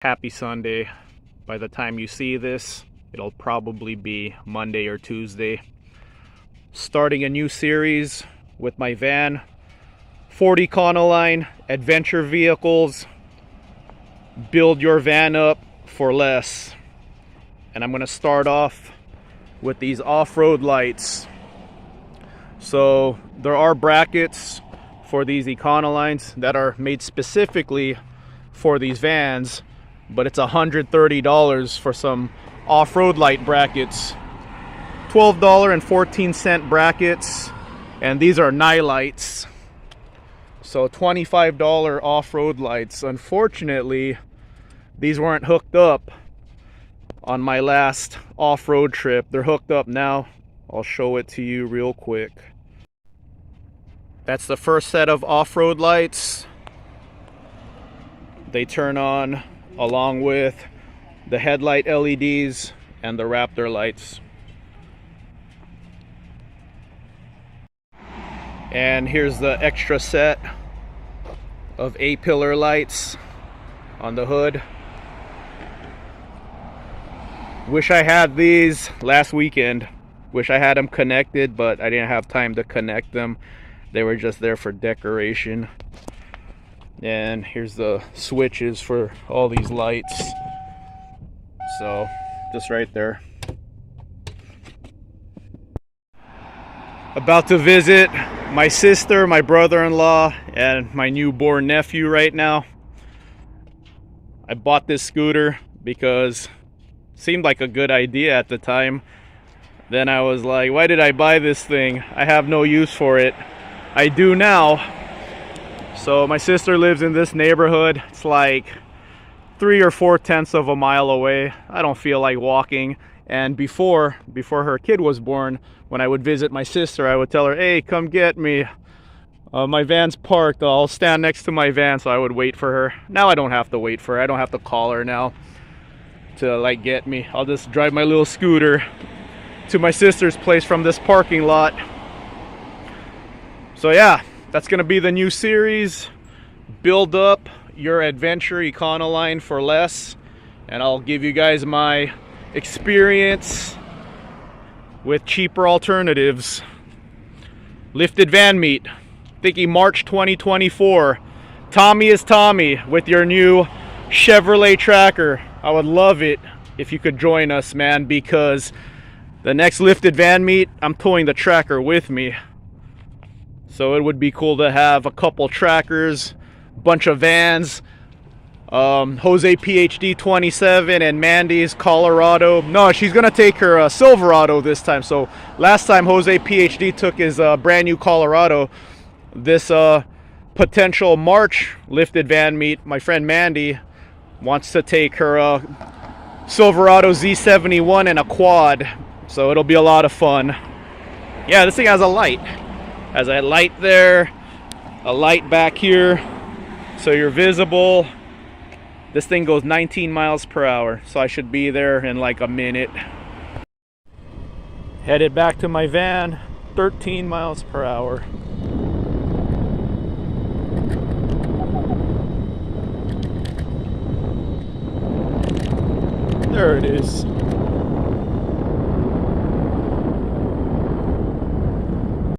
Happy Sunday. By the time you see this, it'll probably be Monday or Tuesday. Starting a new series with my van, Ford Econoline adventure vehicles. Build your van up for less. And I'm going to start off with these off-road lights. So there are brackets for these Econolines that are made specifically for these vans, but it's $130 for some off-road light brackets. $12.14 brackets, and these are night lights. So $25 off-road lights. Unfortunately, these weren't hooked up on my last off-road trip. They're hooked up now. I'll show it to you real quick. That's the first set of off-road lights. They turn on along with the headlight LEDs and the Raptor lights. And here's the extra set of A-pillar lights on the hood. Wish I had these last weekend. Wish I had them connected, but I didn't have time to connect them. They were just there for decoration. And here's the switches for all these lights. So just right there. About to visit my sister, my brother-in-law, and my newborn nephew right now. I bought this scooter because it seemed like a good idea at the time. Then I was like, why did I buy this thing? I have no use for it. I do now. So my sister lives in this neighborhood. It's like 3 or 4/10 of a mile away. I don't feel like walking. And before her kid was born, when I would visit my sister, I would tell her, hey, come get me. My van's parked. I'll stand next to my van. So I would wait for her. Now I don't have to wait for her. I don't have to call her now to like get me. I'll just drive my little scooter to my sister's place from this parking lot. So yeah, that's gonna be the new series. Build up your adventure Econoline for less, and I'll give you guys my experience with cheaper alternatives. Lifted Van Meet, thinking March 2024. Tommy is Tommy with your new Chevrolet Tracker. I would love it if you could join us, man, because the next Lifted Van Meet, I'm towing the Tracker with me. So it would be cool to have a couple trackers, bunch of vans. Jose PhD 27 and Mandy's Colorado. No, she's gonna take her Silverado this time. So last time Jose PhD took his brand new Colorado. This potential March Lifted Van Meet, my friend Mandy wants to take her Silverado Z71 and a quad. So it'll be a lot of fun. Yeah, this thing has a light. Has a light there, a light back here, so you're visible. This thing goes 19 miles per hour, so I should be there in like a minute. Headed back to my van, 13 miles per hour. There it is.